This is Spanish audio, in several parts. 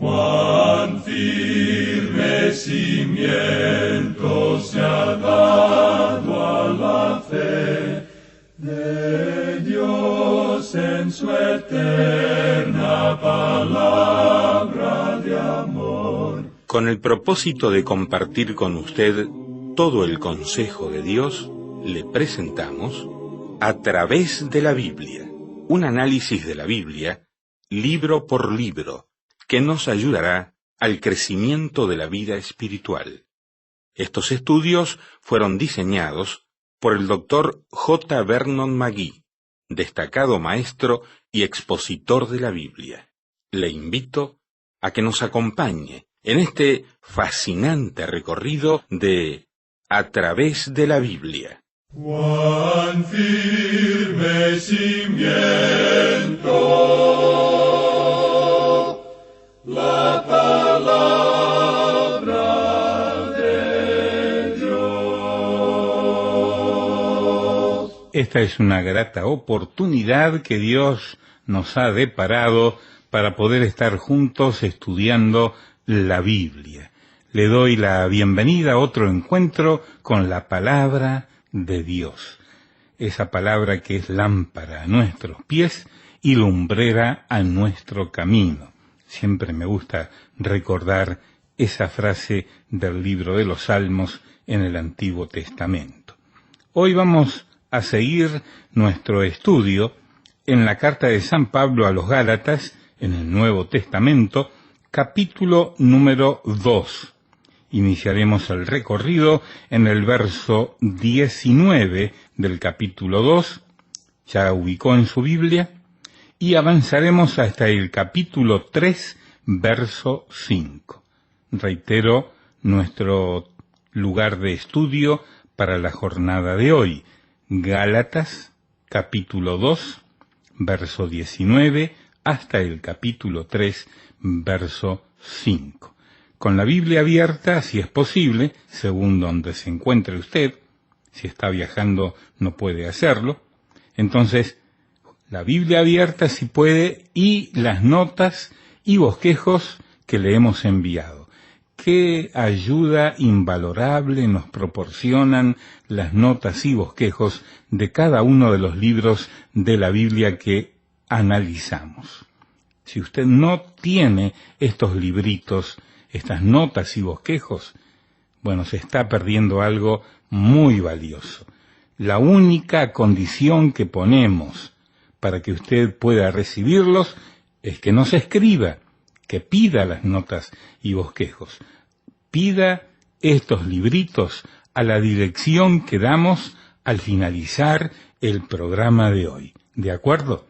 Cuán firme cimiento se ha dado a la fe de Dios en su eterna palabra de amor. Con el propósito de compartir con usted todo el consejo de Dios, le presentamos A través de la Biblia, un análisis de la Biblia, libro por libro, que nos ayudará al crecimiento de la vida espiritual. Estos estudios fueron diseñados por el Dr. J. Vernon McGee, destacado maestro y expositor de la Biblia. Le invito a que nos acompañe en este fascinante recorrido de A través de la Biblia. Cuán firme cimiento la palabra de Dios. Esta es una grata oportunidad que Dios nos ha deparado para poder estar juntos estudiando la Biblia. Le doy la bienvenida a otro encuentro con la palabra de Dios. Esa palabra que es lámpara a nuestros pies y lumbrera a nuestro camino. Siempre me gusta recordar esa frase del libro de los Salmos en el Antiguo Testamento. Hoy vamos a seguir nuestro estudio en la carta de San Pablo a los Gálatas, en el Nuevo Testamento, capítulo número 2. Iniciaremos el recorrido en el verso 19 del capítulo 2, ya ubicó en su Biblia, y avanzaremos hasta el capítulo 3, verso 5. Reitero nuestro lugar de estudio para la jornada de hoy, Gálatas, capítulo 2, verso 19, hasta el capítulo 3, verso 5. Con la Biblia abierta, si es posible, según donde se encuentre usted, si está viajando no puede hacerlo, entonces la Biblia abierta si puede y las notas y bosquejos que le hemos enviado. Qué ayuda invalorable nos proporcionan las notas y bosquejos de cada uno de los libros de la Biblia que analizamos. Si usted no tiene estos libritos, estas notas y bosquejos, bueno, se está perdiendo algo muy valioso. La única condición que ponemos para que usted pueda recibirlos es que nos escriba, que pida las notas y bosquejos. Pida estos libritos a la dirección que damos al finalizar el programa de hoy. ¿De acuerdo?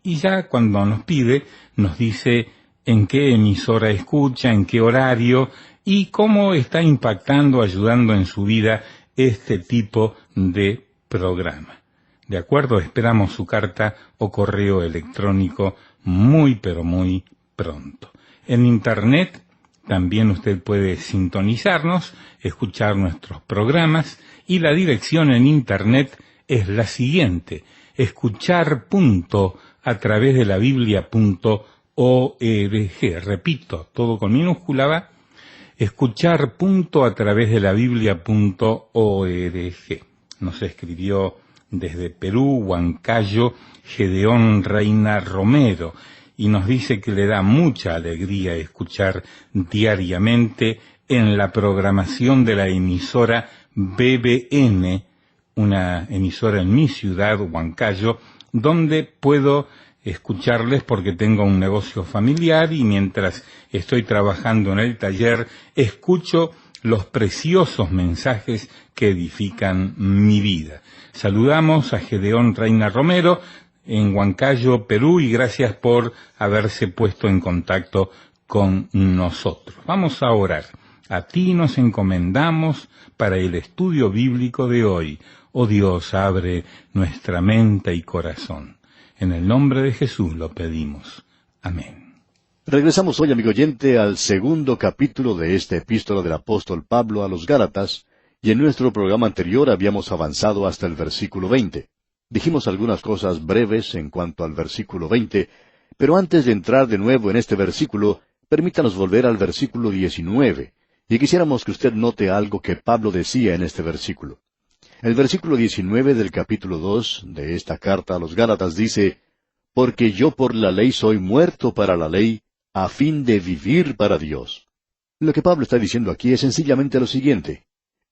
Y ya cuando nos pide, nos dice en qué emisora escucha, en qué horario y cómo está impactando, ayudando en su vida este tipo de programa. ¿De acuerdo? Esperamos su carta o correo electrónico muy pero muy pronto. En Internet también usted puede sintonizarnos, escuchar nuestros programas y la dirección en Internet es la siguiente: escuchar.atravesdelabiblia.org. Repito, todo con minúscula va. escuchar.atravesdelabiblia.org. Nos escribió desde Perú, Huancayo, Gedeón Reina Romero, y nos dice que le da mucha alegría escuchar diariamente en la programación de la emisora BBN, una emisora en mi ciudad, Huancayo, donde puedo escucharles porque tengo un negocio familiar y mientras estoy trabajando en el taller escucho los preciosos mensajes que edifican mi vida. Saludamos a Gedeón Reina Romero en Huancayo, Perú, y gracias por haberse puesto en contacto con nosotros. Vamos a orar. A ti nos encomendamos para el estudio bíblico de hoy. Oh Dios, abre nuestra mente y corazón. En el nombre de Jesús lo pedimos. Amén. Regresamos hoy, amigo oyente, al segundo capítulo de esta epístola del apóstol Pablo a los Gálatas, y en nuestro programa anterior habíamos avanzado hasta el versículo 20. Dijimos algunas cosas breves en cuanto al versículo 20, pero antes de entrar de nuevo en este versículo, Permítanos volver al versículo 19, y quisiéramos que usted note algo que Pablo decía en este versículo. El versículo 19 del capítulo 2 de esta carta a los Gálatas dice, «Porque yo por la ley soy muerto para la ley, a fin de vivir para Dios». Lo que Pablo está diciendo aquí es sencillamente lo siguiente.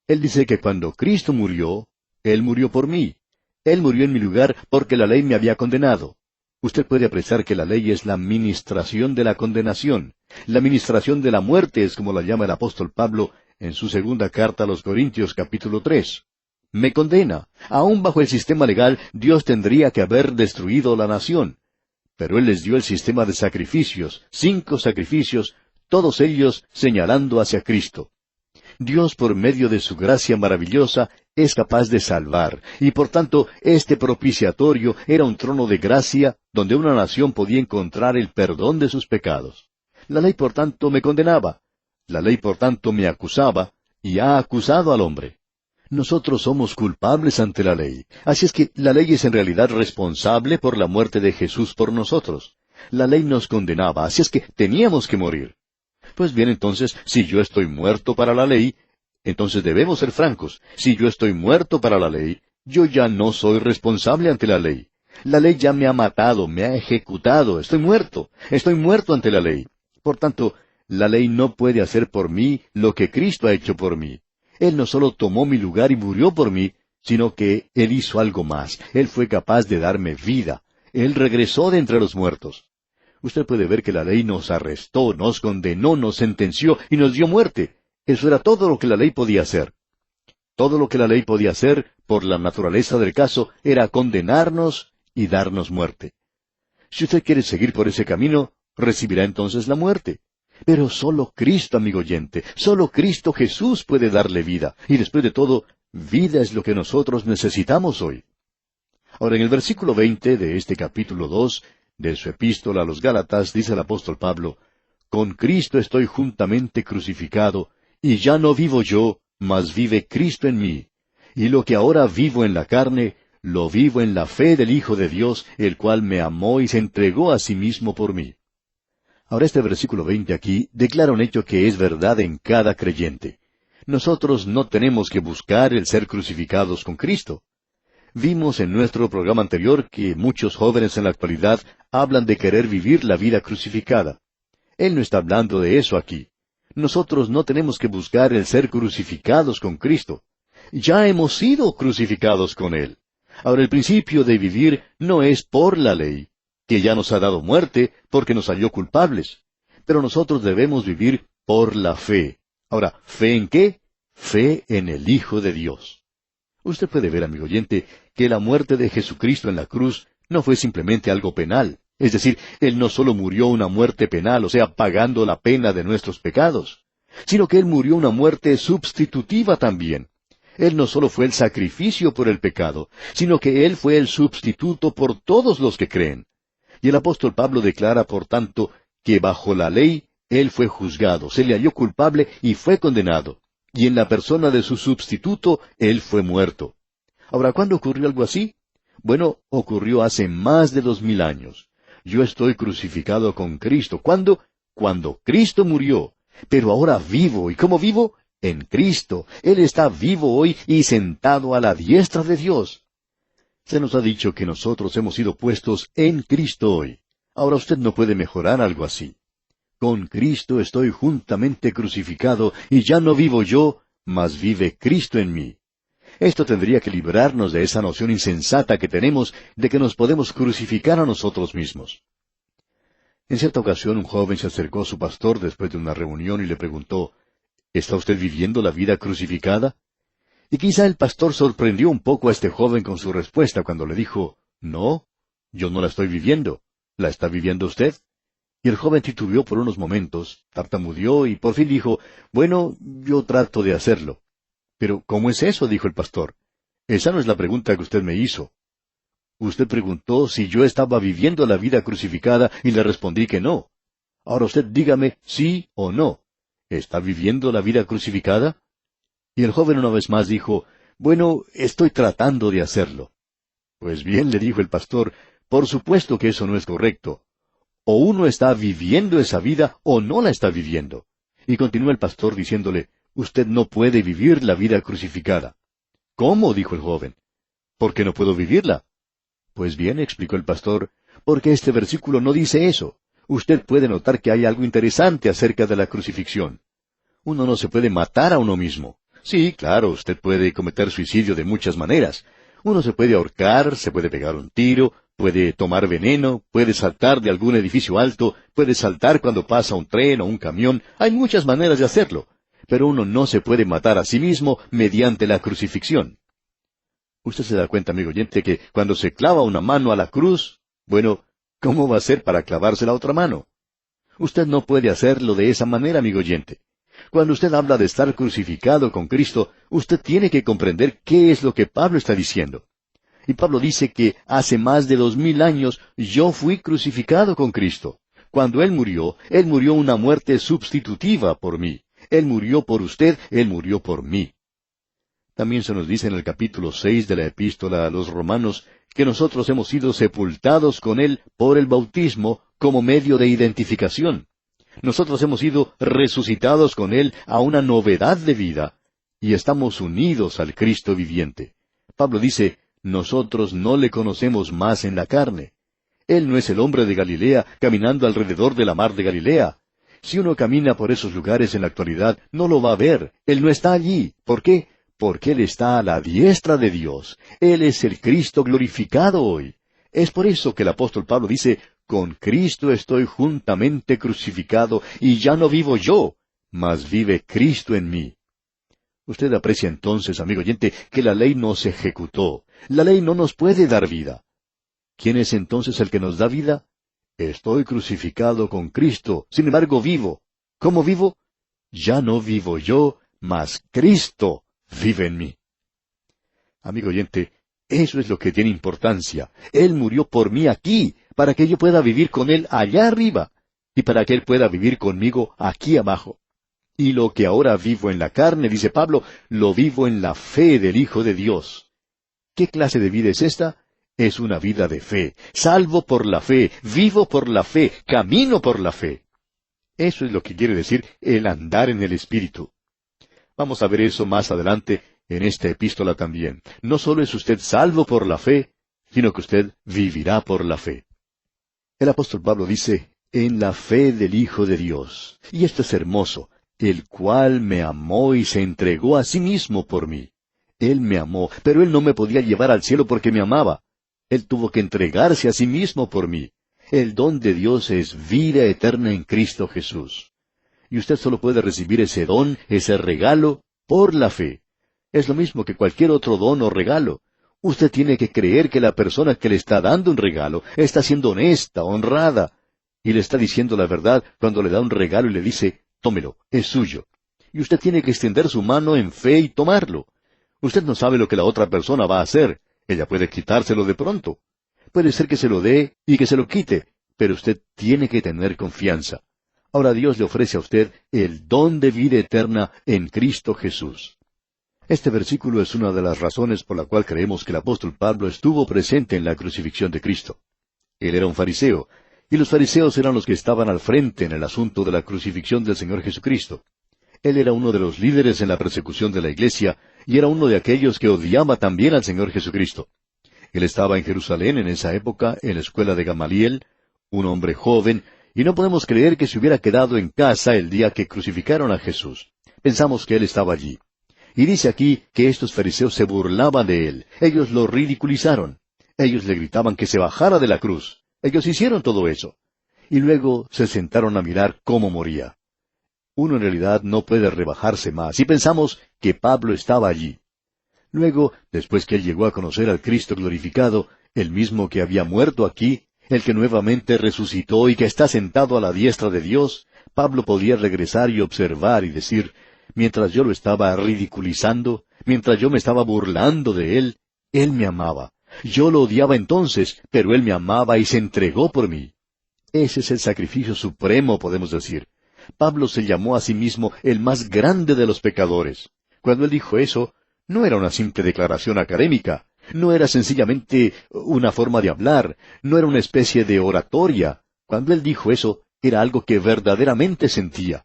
Él dice que cuando Cristo murió, Él murió por mí. Él murió en mi lugar porque la ley me había condenado. Usted puede apreciar que la ley es la ministración de la condenación. La ministración de la muerte es como la llama el apóstol Pablo en su segunda carta a los Corintios capítulo 3. Me condena. Aún bajo el sistema legal, Dios tendría que haber destruido la nación. Pero Él les dio el sistema de sacrificios, 5 sacrificios, todos ellos señalando hacia Cristo. Dios, por medio de su gracia maravillosa, es capaz de salvar, y por tanto, este propiciatorio era un trono de gracia donde una nación podía encontrar el perdón de sus pecados. La ley, por tanto, me condenaba. La ley, por tanto, me acusaba, y ha acusado al hombre. Nosotros somos culpables ante la ley, así es que la ley es en realidad responsable por la muerte de Jesús por nosotros. La ley nos condenaba, así es que teníamos que morir. Pues bien, entonces, si yo estoy muerto para la ley, entonces debemos ser francos. Si yo estoy muerto para la ley, yo ya no soy responsable ante la ley. La ley ya me ha matado, me ha ejecutado, estoy muerto ante la ley. Por tanto, la ley no puede hacer por mí lo que Cristo ha hecho por mí. Él no solo tomó mi lugar y murió por mí, sino que Él hizo algo más. Él fue capaz de darme vida. Él regresó de entre los muertos. Usted puede ver que la ley nos arrestó, nos condenó, nos sentenció y nos dio muerte. Eso era todo lo que la ley podía hacer. Todo lo que la ley podía hacer, por la naturaleza del caso, era condenarnos y darnos muerte. Si usted quiere seguir por ese camino, recibirá entonces la muerte. Pero solo Cristo, amigo oyente, solo Cristo Jesús puede darle vida. Y después de todo, vida es lo que nosotros necesitamos hoy. Ahora, en el versículo 20 de este capítulo 2, de su epístola a los Gálatas, dice el apóstol Pablo, «Con Cristo estoy juntamente crucificado, y ya no vivo yo, mas vive Cristo en mí. Y lo que ahora vivo en la carne, lo vivo en la fe del Hijo de Dios, el cual me amó y se entregó a sí mismo por mí». Ahora este versículo 20 aquí declara un hecho que es verdad en cada creyente. Nosotros no tenemos que buscar el ser crucificados con Cristo. Vimos en nuestro programa anterior que muchos jóvenes en la actualidad hablan de querer vivir la vida crucificada. Él no está hablando de eso aquí. Nosotros no tenemos que buscar el ser crucificados con Cristo. Ya hemos sido crucificados con Él. Ahora el principio de vivir no es por la ley, que ya nos ha dado muerte porque nos halló culpables. Pero nosotros debemos vivir por la fe. Ahora, ¿fe en qué? Fe en el Hijo de Dios. Usted puede ver, amigo oyente, que la muerte de Jesucristo en la cruz no fue simplemente algo penal. Es decir, Él no solo murió una muerte penal, o sea, pagando la pena de nuestros pecados, sino que Él murió una muerte sustitutiva también. Él no solo fue el sacrificio por el pecado, sino que Él fue el sustituto por todos los que creen. Y el apóstol Pablo declara, por tanto, que bajo la ley Él fue juzgado, se le halló culpable y fue condenado. Y en la persona de su sustituto, Él fue muerto. Ahora, ¿cuándo ocurrió algo así? Bueno, ocurrió hace más de 2000 años. Yo estoy crucificado con Cristo. ¿Cuándo? Cuando Cristo murió. Pero ahora vivo. ¿Y cómo vivo? En Cristo. Él está vivo hoy y sentado a la diestra de Dios. Se nos ha dicho que nosotros hemos sido puestos en Cristo hoy. Ahora usted no puede mejorar algo así. Con Cristo estoy juntamente crucificado, y ya no vivo yo, mas vive Cristo en mí. Esto tendría que librarnos de esa noción insensata que tenemos de que nos podemos crucificar a nosotros mismos. En cierta ocasión un joven se acercó a su pastor después de una reunión y le preguntó, ¿está usted viviendo la vida crucificada? Y quizá el pastor sorprendió un poco a este joven con su respuesta cuando le dijo, no, yo no la estoy viviendo. ¿La está viviendo usted? Y el joven titubeó por unos momentos, tartamudeó y por fin dijo, bueno, yo trato de hacerlo. Pero, ¿cómo es eso?, dijo el pastor. Esa no es la pregunta que usted me hizo. Usted preguntó si yo estaba viviendo la vida crucificada y le respondí que no. Ahora usted dígame sí o no. ¿Está viviendo la vida crucificada? Y el joven una vez más dijo, bueno, estoy tratando de hacerlo. Pues bien, le dijo el pastor, por supuesto que eso no es correcto. O uno está viviendo esa vida o no la está viviendo. Y continúa el pastor diciéndole, usted no puede vivir la vida crucificada. ¿Cómo? Dijo el joven. ¿Por qué no puedo vivirla? Pues bien, explicó el pastor, porque este versículo no dice eso. Usted puede notar que hay algo interesante acerca de la crucifixión. Uno no se puede matar a uno mismo. Sí, claro, usted puede cometer suicidio de muchas maneras. Uno se puede ahorcar, se puede pegar un tiro, puede tomar veneno, puede saltar de algún edificio alto, puede saltar cuando pasa un tren o un camión. Hay muchas maneras de hacerlo. Pero uno no se puede matar a sí mismo mediante la crucifixión. Usted se da cuenta, amigo oyente, que cuando se clava una mano a la cruz, bueno, ¿cómo va a ser para clavarse la otra mano? Usted no puede hacerlo de esa manera, amigo oyente. Cuando usted habla de estar crucificado con Cristo, usted tiene que comprender qué es lo que Pablo está diciendo. Y Pablo dice que hace más de 2000 años yo fui crucificado con Cristo. Cuando Él murió una muerte sustitutiva por mí. Él murió por usted, Él murió por mí. También se nos dice en el capítulo 6 de la epístola a los Romanos que nosotros hemos sido sepultados con Él por el bautismo como medio de identificación. Nosotros hemos sido resucitados con Él a una novedad de vida, y estamos unidos al Cristo viviente. Pablo dice, nosotros no le conocemos más en la carne. Él no es el hombre de Galilea caminando alrededor de la mar de Galilea. Si uno camina por esos lugares en la actualidad, no lo va a ver. Él no está allí. ¿Por qué? Porque Él está a la diestra de Dios. Él es el Cristo glorificado hoy. Es por eso que el apóstol Pablo dice, con Cristo estoy juntamente crucificado, y ya no vivo yo, mas vive Cristo en mí. Usted aprecia entonces, amigo oyente, que la ley no se ejecutó. La ley no nos puede dar vida. ¿Quién es entonces el que nos da vida? Estoy crucificado con Cristo, sin embargo vivo. ¿Cómo vivo? Ya no vivo yo, mas Cristo vive en mí. Amigo oyente, eso es lo que tiene importancia. Él murió por mí aquí, para que yo pueda vivir con Él allá arriba, y para que Él pueda vivir conmigo aquí abajo. Y lo que ahora vivo en la carne, dice Pablo, lo vivo en la fe del Hijo de Dios. ¿Qué clase de vida es esta? Es una vida de fe. Salvo por la fe, vivo por la fe, camino por la fe. Eso es lo que quiere decir el andar en el Espíritu. Vamos a ver eso más adelante en esta epístola también. No solo es usted salvo por la fe, sino que usted vivirá por la fe. El apóstol Pablo dice, en la fe del Hijo de Dios. Y esto es hermoso, el cual me amó y se entregó a sí mismo por mí. Él me amó, pero Él no me podía llevar al cielo porque me amaba. Él tuvo que entregarse a sí mismo por mí. El don de Dios es vida eterna en Cristo Jesús. Y usted solo puede recibir ese don, ese regalo, por la fe. Es lo mismo que cualquier otro don o regalo. Usted tiene que creer que la persona que le está dando un regalo está siendo honesta, honrada, y le está diciendo la verdad cuando le da un regalo y le dice, tómelo, es suyo. Y usted tiene que extender su mano en fe y tomarlo. Usted no sabe lo que la otra persona va a hacer. Ella puede quitárselo de pronto. Puede ser que se lo dé y que se lo quite, pero usted tiene que tener confianza. Ahora Dios le ofrece a usted el don de vida eterna en Cristo Jesús. Este versículo es una de las razones por la cual creemos que el apóstol Pablo estuvo presente en la crucifixión de Cristo. Él era un fariseo, y los fariseos eran los que estaban al frente en el asunto de la crucifixión del Señor Jesucristo. Él era uno de los líderes en la persecución de la iglesia, y era uno de aquellos que odiaba también al Señor Jesucristo. Él estaba en Jerusalén en esa época, en la escuela de Gamaliel, un hombre joven, y no podemos creer que se hubiera quedado en casa el día que crucificaron a Jesús. Pensamos que él estaba allí. Y dice aquí que estos fariseos se burlaban de él. Ellos lo ridiculizaron. Ellos le gritaban que se bajara de la cruz. Ellos hicieron todo eso. Y luego se sentaron a mirar cómo moría. Uno en realidad no puede rebajarse más, y pensamos que Pablo estaba allí. Luego, después que él llegó a conocer al Cristo glorificado, el mismo que había muerto aquí, el que nuevamente resucitó y que está sentado a la diestra de Dios, Pablo podía regresar y observar y decir, mientras yo lo estaba ridiculizando, mientras yo me estaba burlando de él me amaba. Yo lo odiaba entonces, pero él me amaba y se entregó por mí. Ese es el sacrificio supremo, podemos decir. Pablo se llamó a sí mismo el más grande de los pecadores. Cuando él dijo eso, no era una simple declaración académica, no era sencillamente una forma de hablar, no era una especie de oratoria. Cuando él dijo eso, era algo que verdaderamente sentía.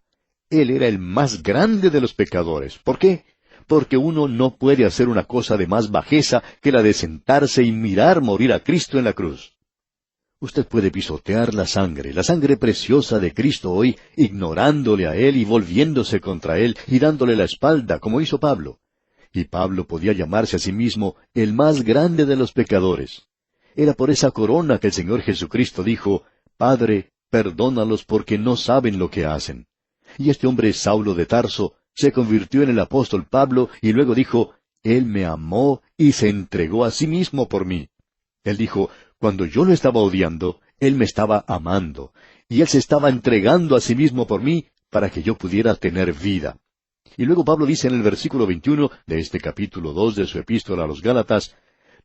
Él era el más grande de los pecadores. ¿Por qué? Porque uno no puede hacer una cosa de más bajeza que la de sentarse y mirar morir a Cristo en la cruz. Usted puede pisotear la sangre preciosa de Cristo hoy, ignorándole a Él y volviéndose contra Él y dándole la espalda, como hizo Pablo. Y Pablo podía llamarse a sí mismo el más grande de los pecadores. Era por esa corona que el Señor Jesucristo dijo, Padre, perdónalos porque no saben lo que hacen. Y este hombre Saulo de Tarso se convirtió en el apóstol Pablo y luego dijo, Él me amó y se entregó a sí mismo por mí. Él dijo, cuando yo lo estaba odiando, Él me estaba amando, y Él se estaba entregando a sí mismo por mí para que yo pudiera tener vida. Y luego Pablo dice en el versículo 21 de este capítulo 2 de su epístola a los Gálatas,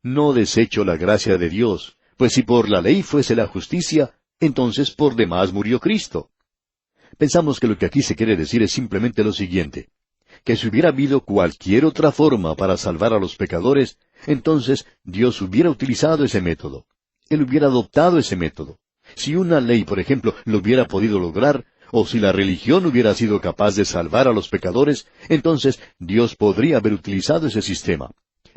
no desecho la gracia de Dios, pues si por la ley fuese la justicia, entonces por demás murió Cristo. Pensamos que lo que aquí se quiere decir es simplemente lo siguiente, que si hubiera habido cualquier otra forma para salvar a los pecadores, entonces Dios hubiera utilizado ese método. Él hubiera adoptado ese método. Si una ley, por ejemplo, lo hubiera podido lograr, o si la religión hubiera sido capaz de salvar a los pecadores, entonces Dios podría haber utilizado ese sistema.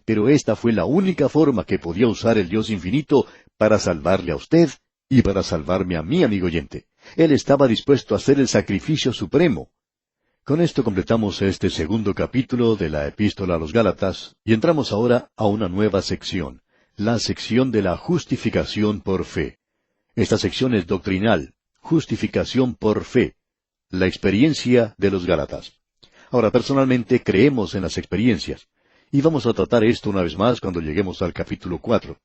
Pero esta fue la única forma que podía usar el Dios infinito para salvarle a usted y para salvarme a mí, amigo oyente. Él estaba dispuesto a hacer el sacrificio supremo. Con esto completamos este segundo capítulo de la Epístola a los Gálatas y entramos ahora a una nueva sección, la sección de la justificación por fe. Esta sección es doctrinal, justificación por fe, la experiencia de los Gálatas. Ahora, personalmente creemos en las experiencias, y vamos a tratar esto una vez más cuando lleguemos al capítulo 4.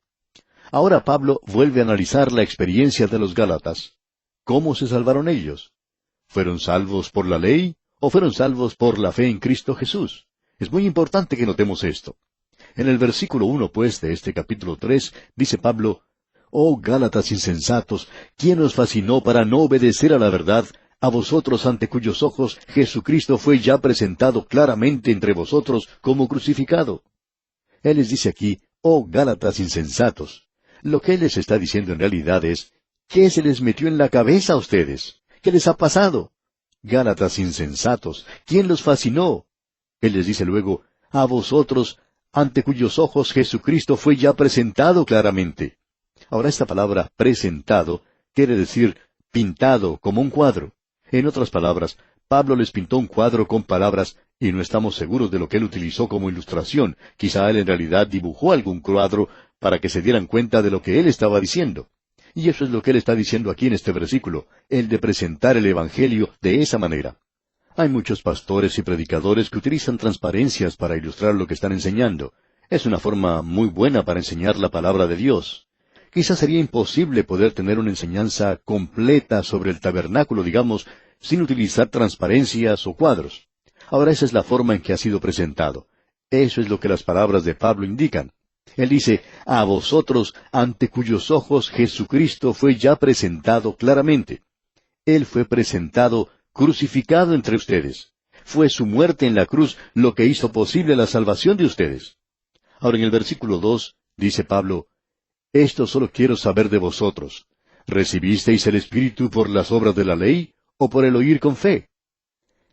Ahora Pablo vuelve a analizar la experiencia de los Gálatas. ¿Cómo se salvaron ellos? ¿Fueron salvos por la ley o fueron salvos por la fe en Cristo Jesús? Es muy importante que notemos esto. En el versículo 1, pues, de este capítulo 3, dice Pablo, «Oh Gálatas insensatos, ¿quién os fascinó para no obedecer a la verdad, a vosotros ante cuyos ojos Jesucristo fue ya presentado claramente entre vosotros como crucificado?» Él les dice aquí, «Oh Gálatas insensatos». Lo que él les está diciendo en realidad es, ¿qué se les metió en la cabeza a ustedes? ¿Qué les ha pasado? Gálatas insensatos, ¿quién los fascinó? Él les dice luego, a vosotros, ante cuyos ojos Jesucristo fue ya presentado claramente. Ahora esta palabra presentado quiere decir pintado como un cuadro. En otras palabras, Pablo les pintó un cuadro con palabras y no estamos seguros de lo que él utilizó como ilustración. Quizá él en realidad dibujó algún cuadro para que se dieran cuenta de lo que él estaba diciendo. Y eso es lo que él está diciendo aquí en este versículo, el de presentar el Evangelio de esa manera. Hay muchos pastores y predicadores que utilizan transparencias para ilustrar lo que están enseñando. Es una forma muy buena para enseñar la palabra de Dios. Quizás sería imposible poder tener una enseñanza completa sobre el tabernáculo, digamos, sin utilizar transparencias o cuadros. Ahora esa es la forma en que ha sido presentado. Eso es lo que las palabras de Pablo indican. Él dice, a vosotros, ante cuyos ojos Jesucristo fue ya presentado claramente. Él fue presentado crucificado entre ustedes. Fue su muerte en la cruz lo que hizo posible la salvación de ustedes. Ahora en el versículo 2 dice Pablo, esto solo quiero saber de vosotros. ¿Recibisteis el Espíritu por las obras de la ley o por el oír con fe?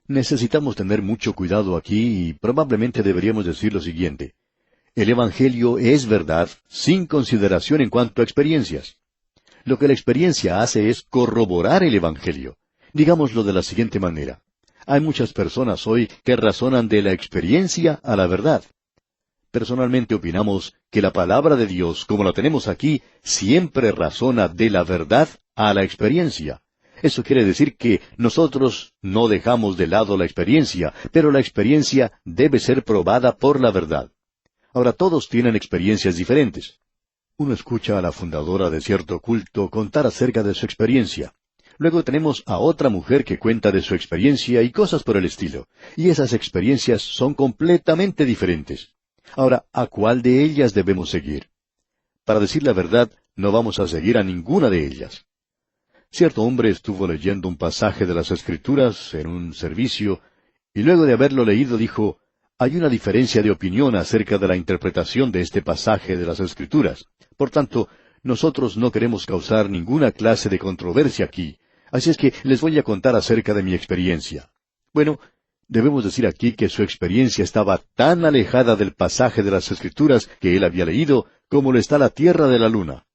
Necesitamos tener mucho cuidado aquí y probablemente deberíamos decir lo siguiente. El Evangelio es verdad sin consideración en cuanto a experiencias. Lo que la experiencia hace es corroborar el Evangelio. Digámoslo de la siguiente manera. Hay muchas personas hoy que razonan de la experiencia a la verdad. Personalmente opinamos que la palabra de Dios, como la tenemos aquí, siempre razona de la verdad a la experiencia. Eso quiere decir que nosotros no dejamos de lado la experiencia, pero la experiencia debe ser probada por la verdad. Ahora todos tienen experiencias diferentes. Uno escucha a la fundadora de cierto culto contar acerca de su experiencia. Luego tenemos a otra mujer que cuenta de su experiencia y cosas por el estilo. Y esas experiencias son completamente diferentes. Ahora, ¿a cuál de ellas debemos seguir? Para decir la verdad, no vamos a seguir a ninguna de ellas. Cierto hombre estuvo leyendo un pasaje de las Escrituras en un servicio, y luego de haberlo leído dijo, hay una diferencia de opinión acerca de la interpretación de este pasaje de las Escrituras. Por tanto, nosotros no queremos causar ninguna clase de controversia aquí, así es que les voy a contar acerca de mi experiencia. Bueno, debemos decir aquí que su experiencia estaba tan alejada del pasaje de las Escrituras que él había leído como lo está la tierra de la luna.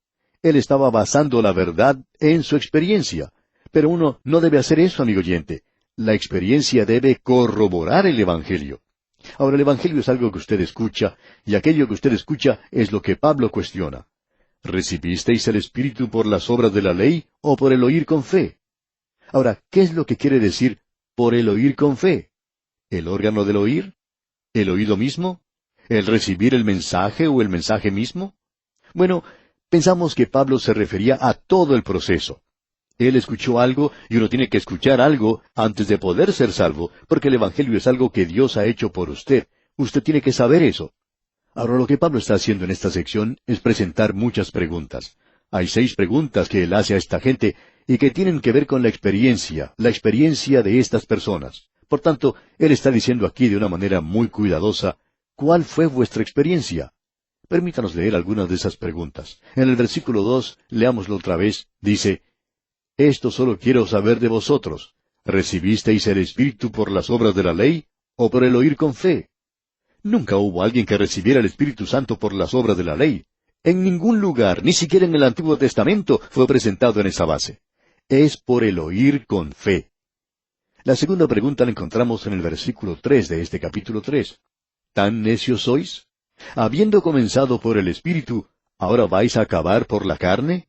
Él estaba basando la verdad en su experiencia. Pero uno no debe hacer eso, amigo oyente. La experiencia debe corroborar el Evangelio. Ahora, el Evangelio es algo que usted escucha, y aquello que usted escucha es lo que Pablo cuestiona. ¿Recibisteis el Espíritu por las obras de la ley o por el oír con fe? Ahora, ¿qué es lo que quiere decir por el oír con fe? ¿El órgano del oír? ¿El oído mismo? ¿El recibir el mensaje o el mensaje mismo? Bueno, pensamos que Pablo se refería a todo el proceso. Él escuchó algo y uno tiene que escuchar algo antes de poder ser salvo, porque el Evangelio es algo que Dios ha hecho por usted. Usted tiene que saber eso. Ahora, lo que Pablo está haciendo en esta sección es presentar muchas preguntas. Hay 6 preguntas que él hace a esta gente y que tienen que ver con la experiencia de estas personas. Por tanto, él está diciendo aquí de una manera muy cuidadosa, ¿cuál fue vuestra experiencia? Permítanos leer algunas de esas preguntas. En el versículo 2, leámoslo otra vez, dice, «Esto solo quiero saber de vosotros. ¿Recibisteis el Espíritu por las obras de la ley o por el oír con fe?» Nunca hubo alguien que recibiera el Espíritu Santo por las obras de la ley. En ningún lugar, ni siquiera en el Antiguo Testamento, fue presentado en esa base. Es por el oír con fe. La segunda pregunta la encontramos en el versículo 3 de este capítulo 3. ¿Tan necios sois? Habiendo comenzado por el Espíritu, ¿ahora vais a acabar por la carne?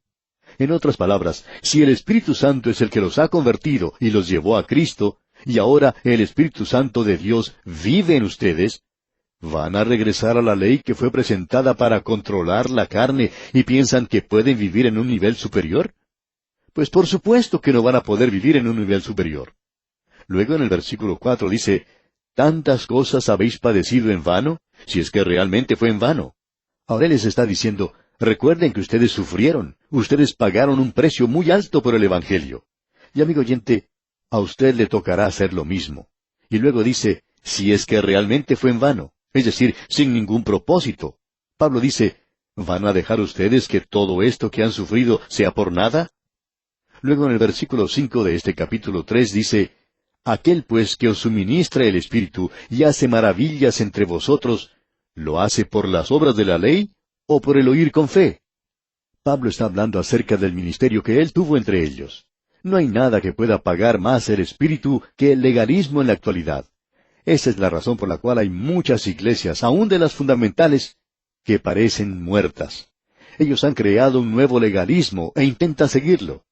En otras palabras, si el Espíritu Santo es el que los ha convertido y los llevó a Cristo, y ahora el Espíritu Santo de Dios vive en ustedes, ¿van a regresar a la ley que fue presentada para controlar la carne y piensan que pueden vivir en un nivel superior? Pues por supuesto que no van a poder vivir en un nivel superior. Luego en el versículo 4 dice, ¿tantas cosas habéis padecido en vano? Si es que realmente fue en vano. Ahora él les está diciendo, recuerden que ustedes sufrieron, ustedes pagaron un precio muy alto por el Evangelio. Y amigo oyente, a usted le tocará hacer lo mismo. Y luego dice, si es que realmente fue en vano, es decir, sin ningún propósito. Pablo dice, ¿van a dejar ustedes que todo esto que han sufrido sea por nada? Luego en el versículo 5 de este capítulo 3 dice, aquel pues que os suministra el Espíritu y hace maravillas entre vosotros, ¿lo hace por las obras de la ley o por el oír con fe? Pablo está hablando acerca del ministerio que él tuvo entre ellos. No hay nada que pueda pagar más el Espíritu que el legalismo en la actualidad. Esa es la razón por la cual hay muchas iglesias, aun de las fundamentales, que parecen muertas. Ellos han creado un nuevo legalismo e intentan seguirlo.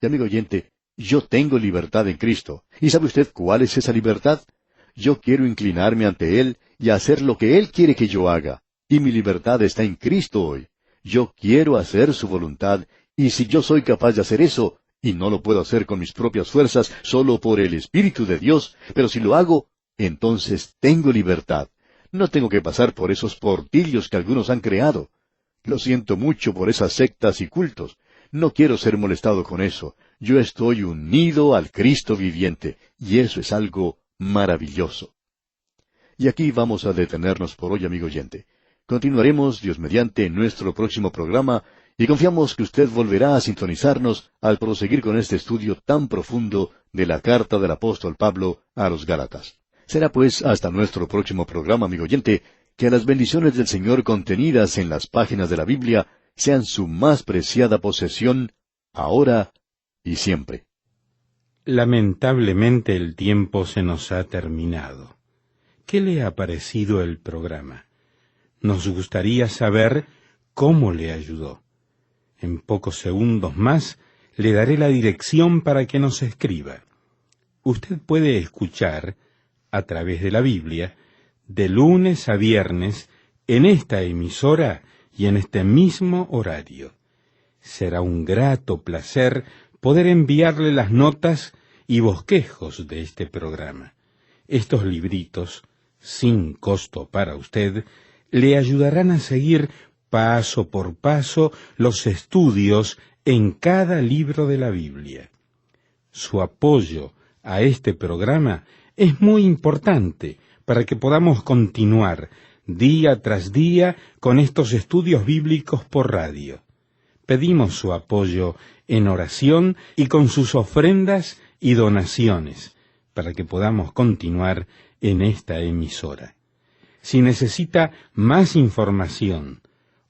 Y amigo oyente, yo tengo libertad en Cristo. ¿Y sabe usted cuál es esa libertad? Yo quiero inclinarme ante Él y hacer lo que Él quiere que yo haga. Y mi libertad está en Cristo hoy. Yo quiero hacer su voluntad, y si yo soy capaz de hacer eso, y no lo puedo hacer con mis propias fuerzas, solo por el Espíritu de Dios, pero si lo hago, entonces tengo libertad. No tengo que pasar por esos portillos que algunos han creado. Lo siento mucho por esas sectas y cultos. No quiero ser molestado con eso. Yo estoy unido al Cristo viviente, y eso es algo maravilloso. Y aquí vamos a detenernos por hoy, amigo oyente. Continuaremos, Dios mediante, en nuestro próximo programa, y confiamos que usted volverá a sintonizarnos al proseguir con este estudio tan profundo de la carta del apóstol Pablo a los Gálatas. Será pues hasta nuestro próximo programa, amigo oyente, que las bendiciones del Señor contenidas en las páginas de la Biblia sean su más preciada posesión, ahora y siempre. Lamentablemente el tiempo se nos ha terminado. ¿Qué le ha parecido el programa? Nos gustaría saber cómo le ayudó. En pocos segundos más le daré la dirección para que nos escriba. Usted puede escuchar, a través de la Biblia, de lunes a viernes, en esta emisora y en este mismo horario. Será un grato placer poder enviarle las notas y bosquejos de este programa. Estos libritos, sin costo para usted, le ayudarán a seguir paso por paso los estudios en cada libro de la Biblia. Su apoyo a este programa es muy importante para que podamos continuar día tras día con estos estudios bíblicos por radio. pedimos su apoyo en oración y con sus ofrendas y donaciones para que podamos continuar en esta emisora. Si necesita más información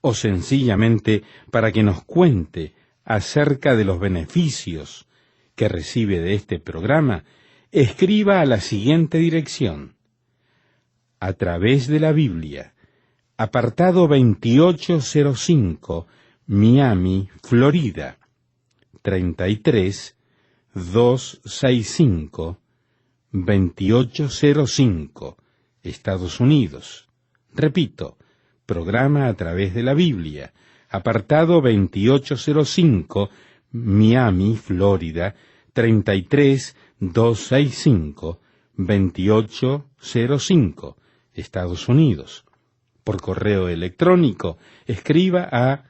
o sencillamente para que nos cuente acerca de los beneficios que recibe de este programa, escriba a la siguiente dirección: A través de la Biblia, apartado 2805, Miami, Florida, 33265, 2805, Estados Unidos. Repito, programa A través de la Biblia, apartado 2805, Miami, Florida, 33265, 2805, Estados Unidos. Por correo electrónico, escriba a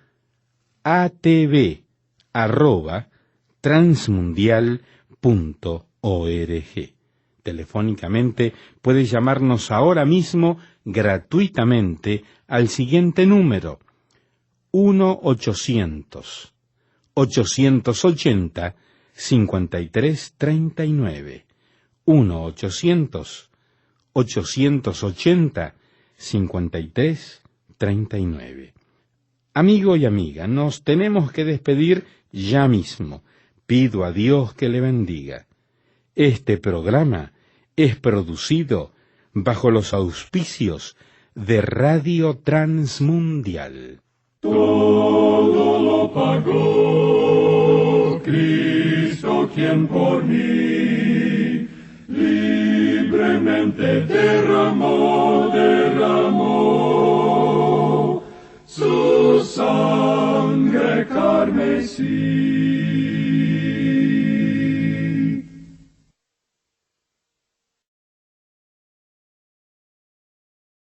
atv@transmundial.org. Telefónicamente puede llamarnos ahora mismo gratuitamente al siguiente número: 1-800-880-5339. 1-800-880-5339. Amigo y amiga, nos tenemos que despedir ya mismo. Pido a Dios que le bendiga. Este programa es producido bajo los auspicios de Radio Transmundial. Todo lo pagó Cristo, quien por mí libremente derramó su sangre carmesí.